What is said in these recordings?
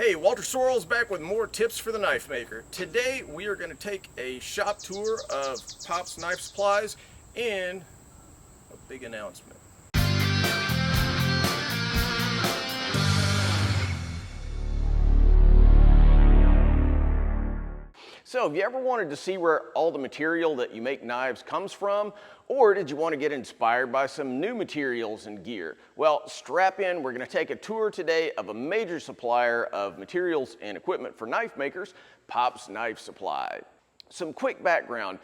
Hey, Walter Sorrells back with more tips for the knife maker. Today we are going to take a shop tour of Pop's Knife Supplies and a big announcement. So have you ever wanted to see where all the material that you make knives comes from? Or did you want to get inspired by some new materials and gear? Well, strap in, we're going to take a tour today of a major supplier of materials and equipment for knife makers, Pop's Knife Supply. Some quick background.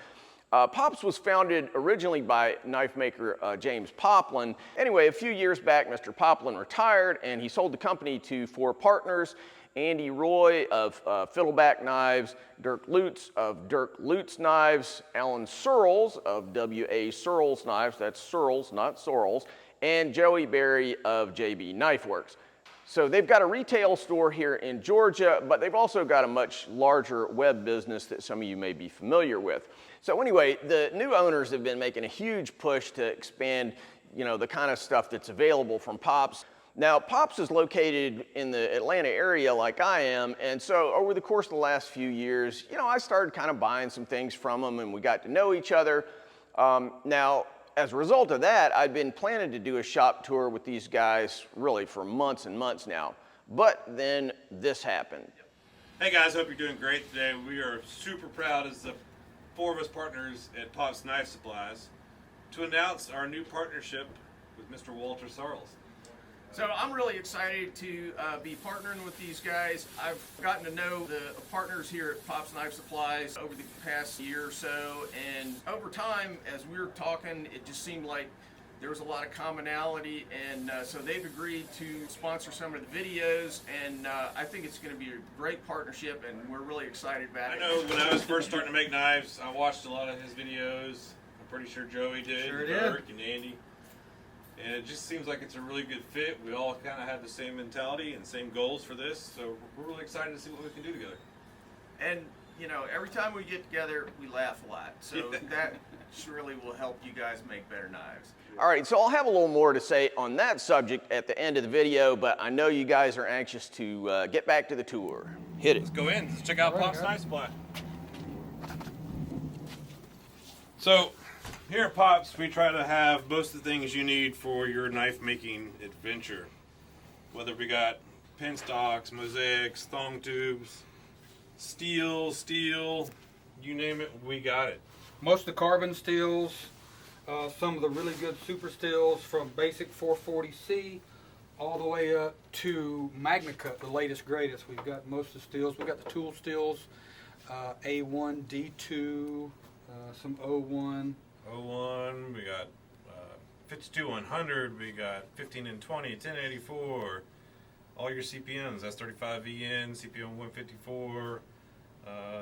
Pop's was founded originally by knife maker James Poplin. Anyway, a few years back, Mr. Poplin retired and he sold the company to four partners: Andy Roy of Fiddleback Knives, Dirk Lutz of Dirk Lutz Knives, Alan Sorrells of W.A. Sorrells Knives, that's Sorrells, not Sorrells, and Joey Berry of J.B. Knife Works. So they've got a retail store here in Georgia, but they've also got a much larger web business that some of you may be familiar with. So anyway, the new owners have been making a huge push to expand, the kind of stuff that's available from Pop's. Now, Pop's is located in the Atlanta area like I am, and so over the course of the last few years, I started kind of buying some things from them and we got to know each other. Now, as a result of that, I'd been planning to do a shop tour with these guys really for months and months now, but then this happened. Hey guys, hope you're doing great today. We are super proud as the four of us partners at Pop's Knife Supplies to announce our new partnership with Mr. Walter Sorrells. So I'm really excited to be partnering with these guys. I've gotten to know the partners here at Pop's Knife Supplies over the past year or so, and over time, as we were talking, it just seemed like there was a lot of commonality, and so they've agreed to sponsor some of the videos, and I think it's going to be a great partnership, and we're really excited about it. I know when I was first starting to make knives, I watched a lot of his videos. I'm pretty sure Joey did, Sure and did. Dirk and Andy. And it just seems like it's a really good fit. We all kind of have the same mentality and same goals for this, so we're really excited to see what we can do together. And, every time we get together, we laugh a lot, so that surely will help you guys make better knives. All right, so I'll have a little more to say on that subject at the end of the video, but I know you guys are anxious to get back to the tour. Hit it. Let's go in. Let's check out Pop's Knife Supply. So, here at Pop's, we try to have most of the things you need for your knife making adventure. Whether we got pin stocks, mosaics, thong tubes, steel, you name it, we got it. Most of the carbon steels, some of the really good super steels from basic 440C all the way up to Magna Cut, the latest greatest. We've got most of the steels. We've got the tool steels, A1, D2, some O1. 01, we got 52-100, we got 15 and 20, 1084, all your CPMs, that's 35VN, CPM 154,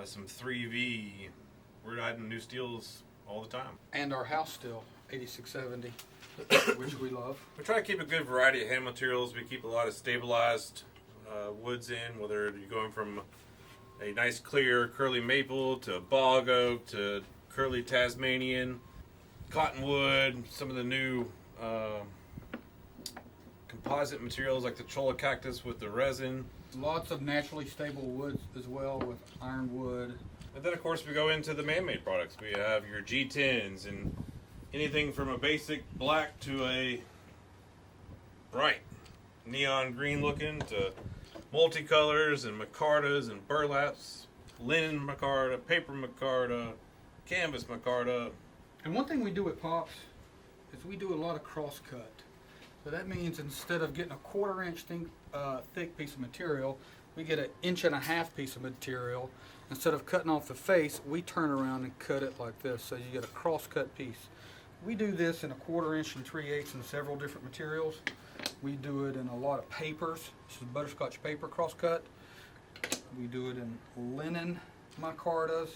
some 3V. We're adding new steels all the time. And our house steel, 8670, which we love. We try to keep a good variety of hand materials. We keep a lot of stabilized woods in, whether you're going from a nice clear curly maple to bog oak to curly Tasmanian, cottonwood, some of the new composite materials like the cholla cactus with the resin. Lots of naturally stable woods as well with ironwood. And then of course we go into the man-made products. We have your G10s and anything from a basic black to a bright neon green looking to multicolors and micartas and burlaps, linen micarta, paper micarta, canvas micarta. And one thing we do at Pop's is we do a lot of cross cut. So that means instead of getting a 1/4 inch thick piece of material, we get an 1.5 inch piece of material. Instead of cutting off the face, we turn around and cut it like this, so you get a cross cut piece. We do this in a 1/4 inch and 3/8 in several different materials. We do it in a lot of papers. This is butterscotch paper cross cut. We do it in linen micartas,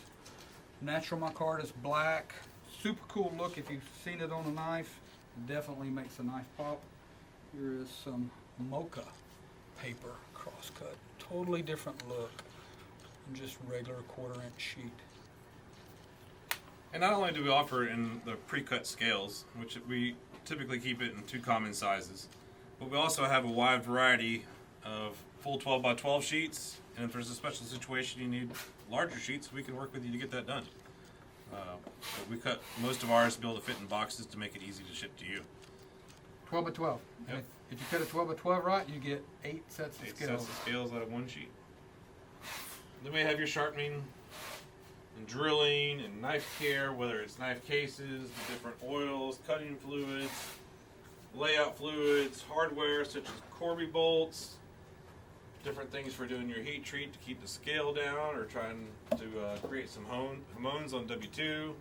natural micartas, black. Super cool look if you've seen it on a knife. Definitely makes a knife pop. Here is some mocha paper cross cut. Totally different look than just regular 1/4 inch sheet. And not only do we offer it in the pre-cut scales, which we typically keep it in 2 common sizes, but we also have a wide variety of full 12 by 12 sheets, and if there's a special situation you need larger sheets, we can work with you to get that done. But we cut most of ours to be able to fit in boxes to make it easy to ship to you. 12 by 12. Yep. And if you cut a 12 by 12 right, you get 8 sets of 8 scales. sets of scales out of one sheet. Then we have your sharpening and drilling and knife care, whether it's knife cases, the different oils, cutting fluids, layout fluids, hardware such as Corby bolts, different things for doing your heat treat to keep the scale down or trying to create some homones on W2,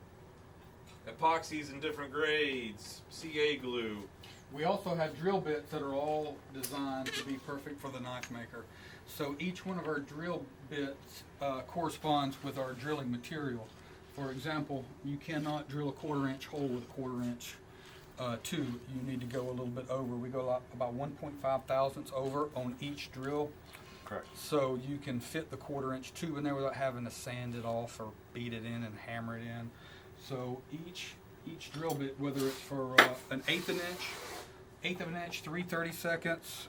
epoxies in different grades, CA glue. We also have drill bits that are all designed to be perfect for the knife maker. So each one of our drill bits corresponds with our drilling material. For example, you cannot drill a 1/4 inch hole with a 1/4 inch tube. You need to go a little bit over. We go about 1.5 thousandths over on each drill. Correct. So you can fit the 1/4 inch tube in there without having to sand it off or beat it in and hammer it in. So each drill bit, whether it's for an eighth of an inch, 3/32,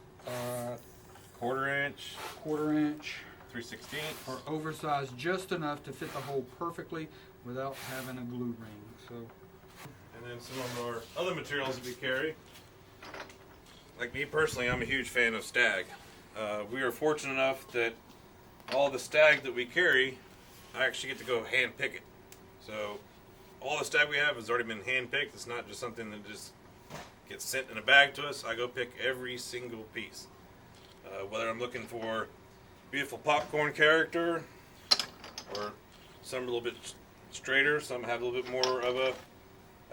1/4 inch, 1/4 inch, 3/16, are oversized just enough to fit the hole perfectly without having a glue ring. So and then some of our other materials that we carry. Like me personally, I'm a huge fan of stag. We are fortunate enough that all the stag that we carry, I actually get to go hand pick it. So all the stag we have has already been hand picked. It's not just something that just gets sent in a bag to us. I go pick every single piece. Whether I'm looking for beautiful popcorn character or some a little bit straighter, some have a little bit more of a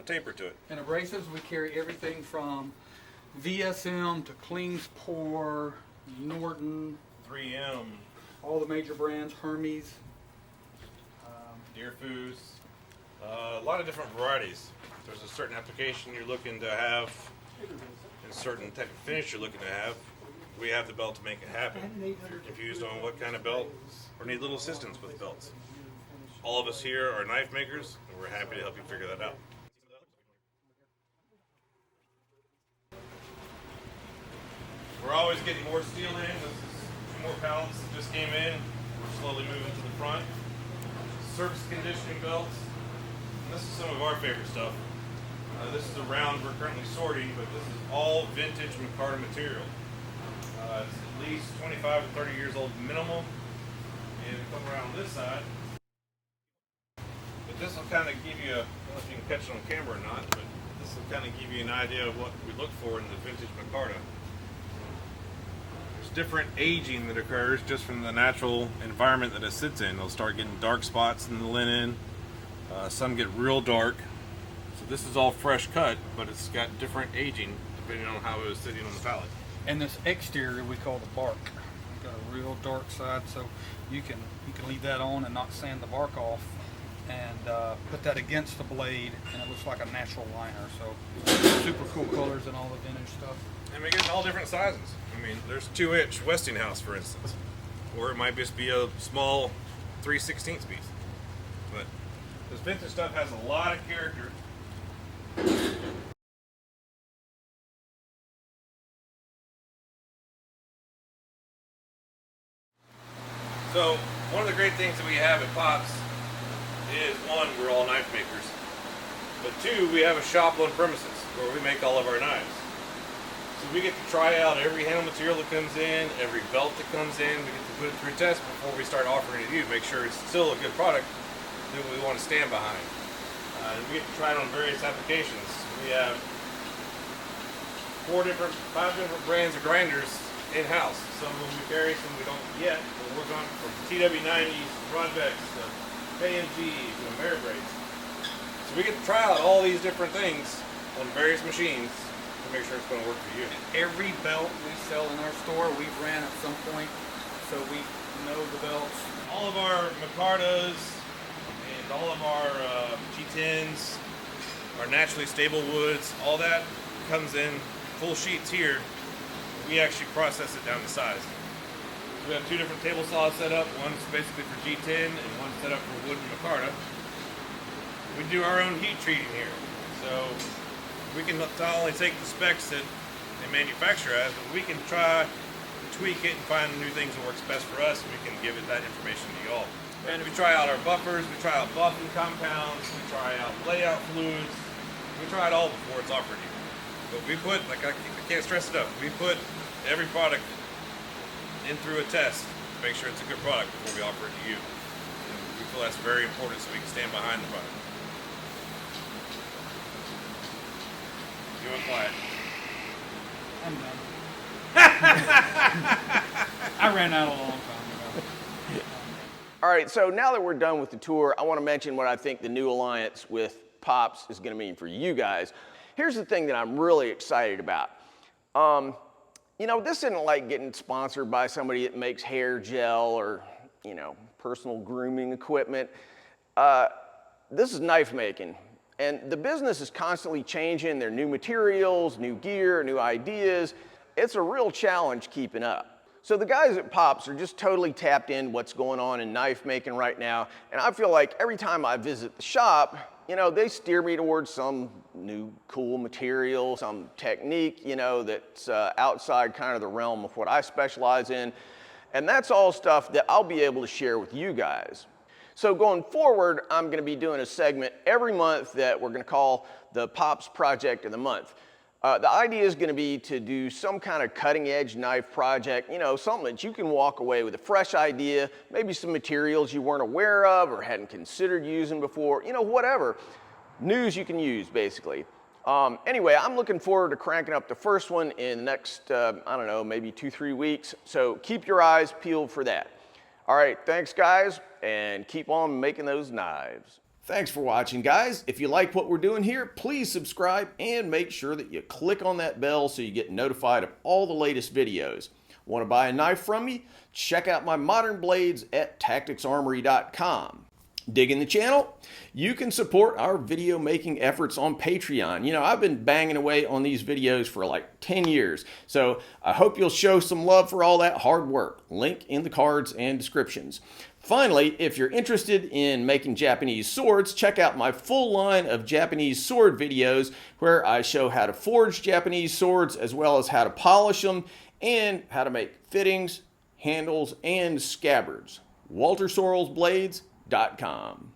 taper to it. in abrasives, we carry everything from VSM to Clean's Pour, Norton, 3M, all the major brands, Hermes. Deer Foods, a lot of different varieties. If there's a certain application you're looking to have and a certain type of finish you're looking to have, we have the belt to make it happen. If you're confused on what kind of belt or need little assistance with belts, all of us here are knife makers and we're happy to help you figure that out. We're always getting more steel in. This is 2 more pallets that just came in. We're slowly moving to the front. Surface conditioning belts. And this is some of our favorite stuff. This is the round we're currently sorting, but this is all vintage micarta material. It's at least 25 to 30 years old minimum. And come around this side. But this will kind of give you, I don't know if you can catch it on camera or not, but this will kind of give you an idea of what we look for in the vintage micarta. There's different aging that occurs just from the natural environment that it sits in. They'll start getting dark spots in the linen. Some get real dark. So this is all fresh cut, but it's got different aging depending on how it was sitting on the pallet. And this exterior we call the bark. It's got a real dark side, so you can leave that on and not sand the bark off, and put that against the blade, and it looks like a natural liner. So super cool colors and all the vintage stuff. And we get all different sizes. I mean, there's 2-inch Westinghouse, for instance, or it might just be a small 3/16 piece. But this vintage stuff has a lot of character. So one of the great things that we have at Pops is, 1, we're all knife makers, but 2, we have a shop on premises where we make all of our knives. So we get to try out every handle material that comes in, every belt that comes in. We get to put it through a test before we start offering it to you, make sure it's still a good product that we want to stand behind. And we get to try it on various applications. We have 5 different brands of grinders in-house. Some of them we carry, some we don't yet. We're working on from TW90s, Rodvex, to KMG, to Ameribraids. So we get to try out all these different things on various machines to make sure it's going to work for you. Every belt we sell in our store, we've ran at some point, so we know the belts. All of our micartas and all of our G10s, our naturally stable woods, all that comes in full sheets here. We actually process it down to size. We have 2 different table saws set up. One's basically for G10 and one's set up for wood and micarta. We do our own heat treating here. So we can not only take the specs that they manufacture as, but we can try tweak it and find new things that works best for us, and we can give it that information to y'all. And we try out our buffers, we try out buffing compounds, we try out layout fluids, we try it all before it's offered to you. But we put, like I can't stress it enough, we put every product in through a test to make sure it's a good product before we offer it to you. And we feel that's very important so we can stand behind the product. You went quiet. I'm done. I ran out a long time ago. All right, so now that we're done with the tour, I want to mention what I think the new alliance with Pops is going to mean for you guys. Here's the thing that I'm really excited about. You know, this isn't like getting sponsored by somebody that makes hair gel or, you know, personal grooming equipment. This is knife making. And the business is constantly changing. There are new materials, new gear, new ideas. It's a real challenge keeping up. So the guys at Pops are just totally tapped in what's going on in knife making right now. And I feel like every time I visit the shop, you know, they steer me towards some new cool material, some technique, you know, that's outside kind of the realm of what I specialize in. And that's all stuff that I'll be able to share with you guys. So going forward, I'm going to be doing a segment every month that we're going to call the Pops Project of the Month. The idea is going to be to do some kind of cutting edge knife project, you know, something that you can walk away with a fresh idea, maybe some materials you weren't aware of or hadn't considered using before, you know, whatever. News you can use, basically. Anyway, I'm looking forward to cranking up the first one in the next, I don't know, maybe 2-3 weeks. So keep your eyes peeled for that. All right, thanks guys, and keep on making those knives. Thanks for watching, guys. If you like what we're doing here, please subscribe and make sure that you click on that bell so you get notified of all the latest videos. Want to buy a knife from me? Check out my modern blades at tacticsarmory.com. Digging the channel? You can support our video making efforts on Patreon. You know, I've been banging away on these videos for like 10 years, so I hope you'll show some love for all that hard work. Link in the cards and descriptions. Finally, if you're interested in making Japanese swords, check out my full line of Japanese sword videos where I show how to forge Japanese swords as well as how to polish them and how to make fittings, handles, and scabbards. WalterSorrellsBlades.com.